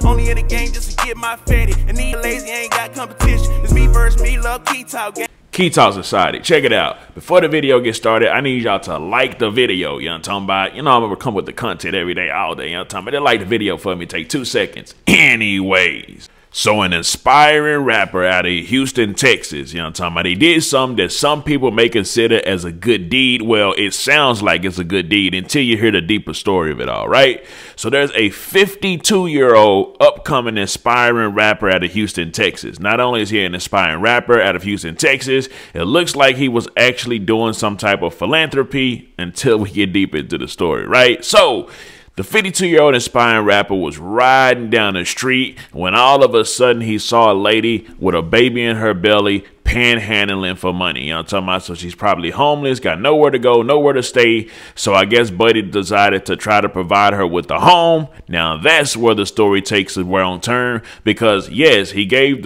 Only in the game just to get my fatty. And these lazy ain't got competition. It's me versus me, love Key Talk. Key Talk Society, check it out. Before the video gets started, I need y'all to like the video. You know what I'm talking about? You know I'm gonna come with the content every day, all day. You know what I'm talking about? They like the video for me. Take 2 seconds. Anyways. So an inspiring rapper out of Houston, Texas, you know what I'm talking about, he did something that some people may consider as a good deed. Well, it sounds like it's a good deed until you hear the deeper story of it all, right? So there's a 52-year-old upcoming inspiring rapper out of Houston, Texas. Not only is he an inspiring rapper out of Houston, Texas, it looks like he was actually doing some type of philanthropy until we get deep into the story, right? So the 52-year-old inspiring rapper was riding down the street when all of a sudden he saw a lady with a baby in her belly panhandling for money. You know what I'm talking about? So she's probably homeless, got nowhere to go, nowhere to stay. So I guess Buddy decided to try to provide her with a home. Now that's where the story takes a wrong turn, because yes, he gave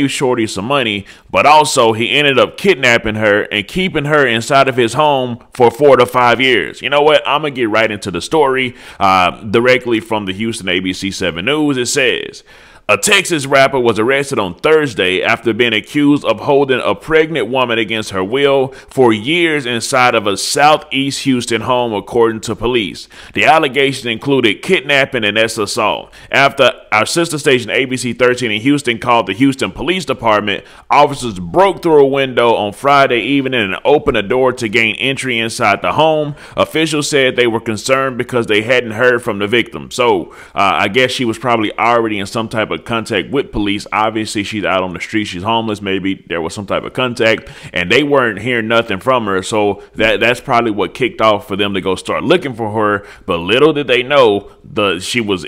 Shorty some money, but also he ended up kidnapping her and keeping her inside of his home for 4 to 5 years. You know what? I'm gonna get right into the story directly from the Houston ABC 7 News. It says, a Texas rapper was arrested on Thursday after being accused of holding a pregnant woman against her will for years inside of a southeast Houston home, according to police. The allegations included kidnapping and assault. After our sister station ABC 13 in Houston called the Houston Police Department, officers broke through a window on Friday evening and opened a door to gain entry inside the home. Officials said they were concerned because they hadn't heard from the victim. So I guess she was probably already in some type of contact with police. Obviously she's out on the street, she's homeless, maybe there was some type of contact and they weren't hearing nothing from her, so that's probably what kicked off for them to go start looking for her. But little did they know she was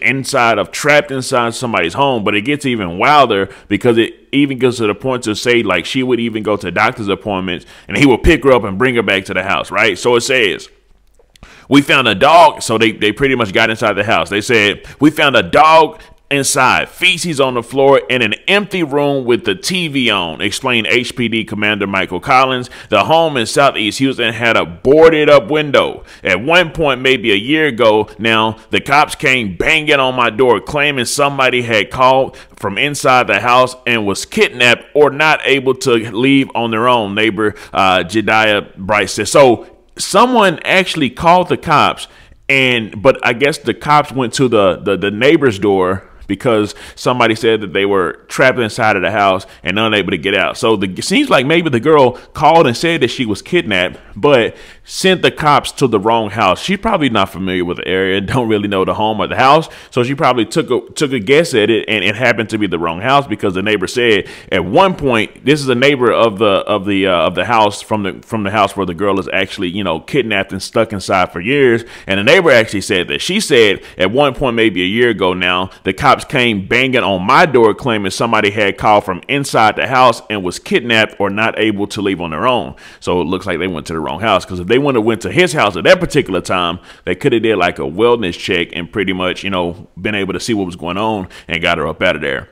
trapped inside somebody's home. But it gets even wilder, because it even goes to the point to say like she would even go to doctor's appointments and he would pick her up and bring her back to the house, right? So it says, we found a dog. So they pretty much got inside the house. They said, we found a dog inside, feces on the floor, in an empty room with the TV on, explained HPD Commander Michael Collins. The home in Southeast Houston had a boarded up window. At one point, maybe a year ago now, the cops came banging on my door claiming somebody had called from inside the house and was kidnapped or not able to leave on their own, neighbor Jediah Bryce said. So someone actually called the cops, but I guess the cops went to the neighbor's door because somebody said that they were trapped inside of the house and unable to get out. So it seems like maybe the girl called and said that she was kidnapped, but sent the cops to the wrong house. She's probably not familiar with the area and don't really know the home or the house. So she probably took a guess at it, and it happened to be the wrong house, because the neighbor said at one point, this is a neighbor of the house from the house where the girl is actually, you know, kidnapped and stuck inside for years. And the neighbor actually said that she said at one point, maybe a year ago now, the cops came banging on my door claiming somebody had called from inside the house and was kidnapped or not able to leave on their own. So it looks like they went to the wrong house, because if they wouldn't have went to his house at that particular time, they could have did like a wellness check and pretty much, you know, been able to see what was going on and got her up out of there.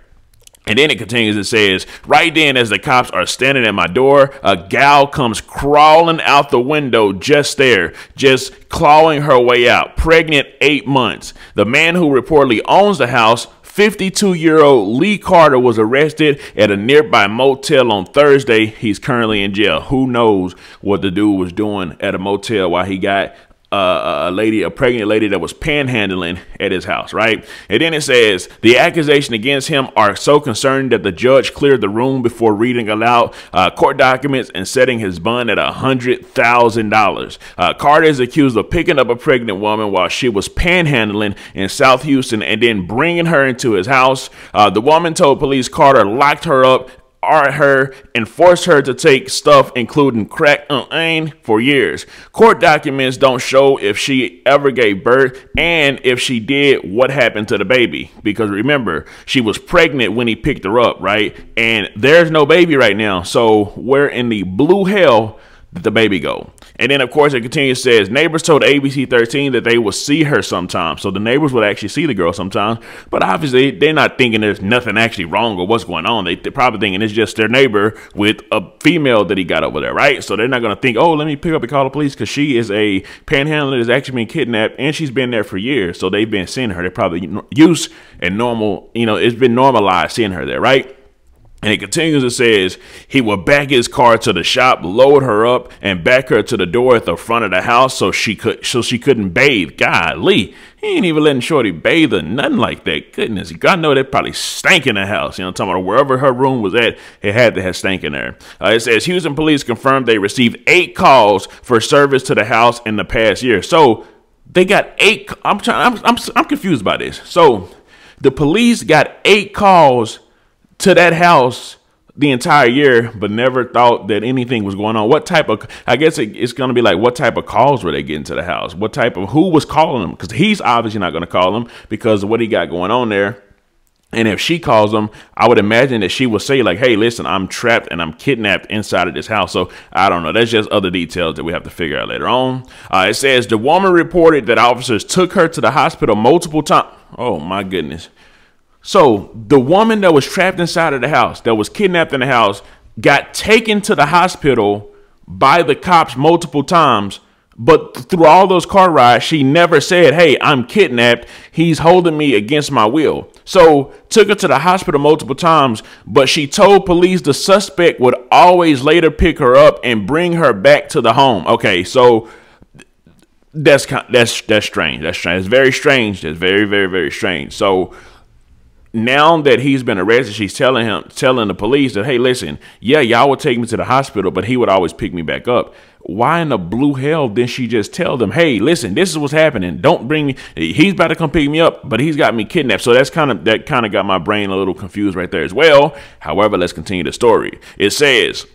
And then it continues, it says, right then as the cops are standing at my door, a gal comes crawling out the window just there, just clawing her way out, pregnant 8 months. The man who reportedly owns the house, 52-year-old Lee Carter, was arrested at a nearby motel on Thursday. He's currently in jail. Who knows what the dude was doing at a motel while he got a pregnant lady that was panhandling at his house, right? And then it says the accusation against him are so concerning that the judge cleared the room before reading aloud court documents and setting his bond at $100,000. Carter is accused of picking up a pregnant woman while she was panhandling in South Houston and then bringing her into his house. The woman told police Carter locked her up, and forced her to take stuff including crack for years. Court documents don't show if she ever gave birth, and if she did, what happened to the baby, because remember, she was pregnant when he picked her up, right? And there's no baby right now. So where in the blue hell the baby go? And then, of course, it continues, says, neighbors told ABC 13 that they will see her sometimes. So the neighbors would actually see the girl sometimes. But obviously, they're not thinking there's nothing actually wrong or what's going on. They're probably thinking it's just their neighbor with a female that he got over there, right? So they're not going to think, oh, let me pick up and call the police, because she is a panhandler that's actually been kidnapped, and she's been there for years. So they've been seeing her. They're probably used and normal, it's been normalized seeing her there, right? And it continues, it says, he would back his car to the shop, load her up, and back her to the door at the front of the house so she couldn't bathe. Golly, he ain't even letting Shorty bathe or nothing like that. Goodness, God know that probably stank in the house. I'm talking about wherever her room was at, it had to have stank in there. It says Houston police confirmed they received 8 calls for service to the house in the past year. So they got 8. I'm confused by this. So the police got 8 calls to that house the entire year, but never thought that anything was going on. What type of, I guess it's going to be like, what type of calls were they getting to the house? What type of, who was calling them? Because he's obviously not going to call them because of what he got going on there. And if she calls them, I would imagine that she will say like, hey, listen, I'm trapped and I'm kidnapped inside of this house. So I don't know. That's just other details that we have to figure out later on. It says the woman reported that officers took her to the hospital multiple times. Oh, my goodness. So the woman that was trapped inside of the house, that was kidnapped in the house, got taken to the hospital by the cops multiple times. But through all those car rides, she never said, hey, I'm kidnapped. He's holding me against my will. So took her to the hospital multiple times, but she told police the suspect would always later pick her up and bring her back to the home. Okay, so that's strange. That's strange. It's very strange. That's very, very, very strange. So now that he's been arrested, she's telling the police that, hey, listen, yeah, y'all would take me to the hospital, but he would always pick me back up. Why in the blue hell didn't she just tell them, hey, listen, this is what's happening. Don't bring me. He's about to come pick me up, but he's got me kidnapped. So that kind of got my brain a little confused right there as well. However, let's continue the story. It says,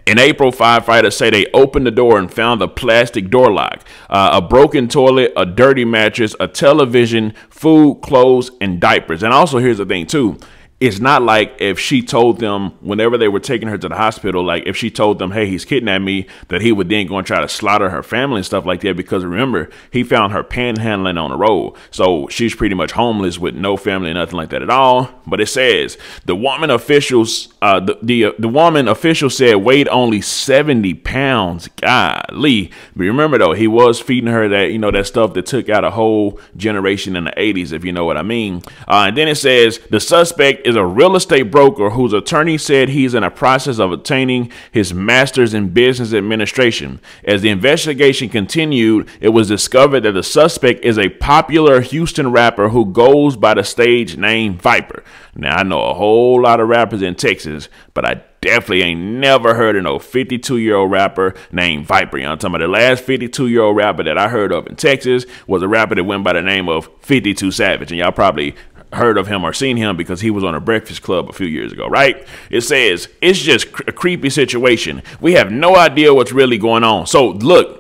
in April, firefighters say they opened the door and found a plastic door lock, a broken toilet, a dirty mattress, a television, food, clothes, and diapers. And also, here's the thing, too. It's not like if she told them whenever they were taking her to the hospital, like if she told them, hey, he's kidnapped me, that he would then go and try to slaughter her family and stuff like that. Because remember, he found her panhandling on the road. So she's pretty much homeless with no family, nothing like that at all. But it says the woman officials, the woman official said weighed only 70 pounds. Golly. But remember, though, he was feeding her that, that stuff that took out a whole generation in the 80s, if you know what I mean. And then it says the suspect is a real estate broker whose attorney said he's in a process of obtaining his master's in business administration. As the investigation continued, it was discovered that the suspect is a popular Houston rapper who goes by the stage name Viper. Now, I know a whole lot of rappers in Texas, but I definitely ain't never heard of no 52-year-old rapper named Viper. I'm talking about the last 52-year-old rapper that I heard of in Texas was a rapper that went by the name of 52 Savage. And y'all probably heard of him or seen him because he was on a Breakfast Club a few years ago, right? It says it's just a creepy situation. We have no idea what's really going on. So look,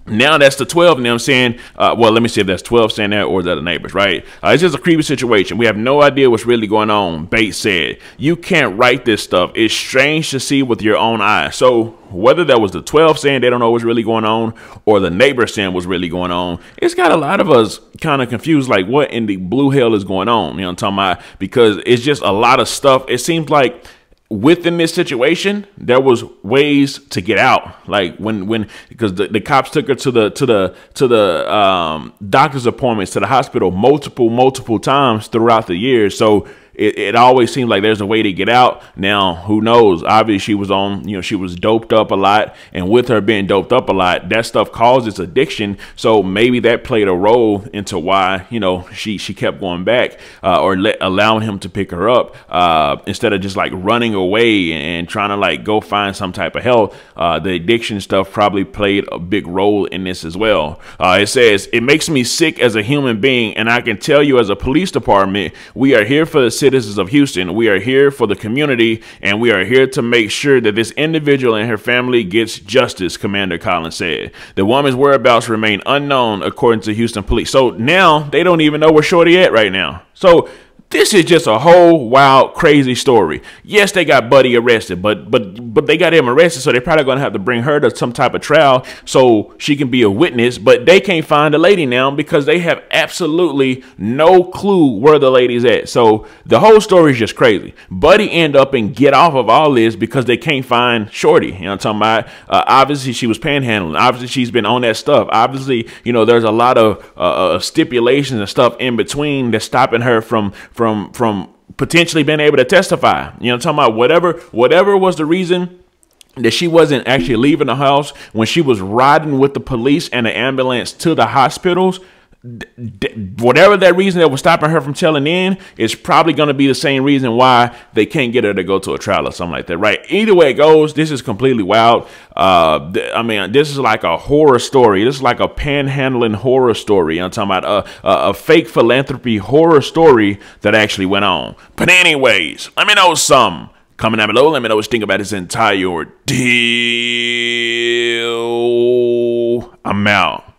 now that's the 12 of them saying, well, let me see if that's 12 saying that or is that the neighbors, right? It's just a creepy situation. We have no idea what's really going on. Bates said, you can't write this stuff. It's strange to see with your own eyes. So whether that was the 12 saying they don't know what's really going on or the neighbor saying what's really going on, it's got a lot of us kind of confused, like what in the blue hell is going on? You know what I'm talking about? Because it's just a lot of stuff. It seems like within this situation, there was ways to get out. Like because the cops took her to the doctor's appointments, to the hospital multiple times throughout the years. So it always seemed like there's a way to get out. Now, who knows? Obviously, she was she was doped up a lot. And with her being doped up a lot, that stuff causes addiction. So maybe that played a role into why, she kept going back or allowing him to pick her up instead of just like running away and trying to like go find some type of help. The addiction stuff probably played a big role in this as well. It says, it makes me sick as a human being. And I can tell you as a police department, we are here for the citizens of Houston. We are here for the community, and we are here to make sure that this individual and her family gets justice, Commander Collins said. The woman's whereabouts remain unknown, according to Houston police. So now they don't even know where Shorty at right now. So This is just a whole wild, crazy story. Yes, they got Buddy arrested, but they got him arrested, so they're probably gonna have to bring her to some type of trial so she can be a witness. But they can't find the lady now because they have absolutely no clue where the lady's at. So the whole story is just crazy. Buddy end up and get off of all this because they can't find Shorty. You know what I'm talking about? Obviously, she was panhandling. Obviously, she's been on that stuff. Obviously, you know, there's a lot of stipulations and stuff in between that's stopping her from potentially being able to testify. You know what I'm talking about? Whatever was the reason that she wasn't actually leaving the house when she was riding with the police and the ambulance to the hospitals, whatever that reason that was stopping her from telling in is probably going to be the same reason why they can't get her to go to a trial or something like that, right? Either way it goes, this is completely wild. I mean, this is like a horror story. This is like a panhandling horror story. I'm talking about a fake philanthropy horror story that actually went on. But anyways, let me know something. Comment down below. Let me know what you think about this entire ordeal. I'm out.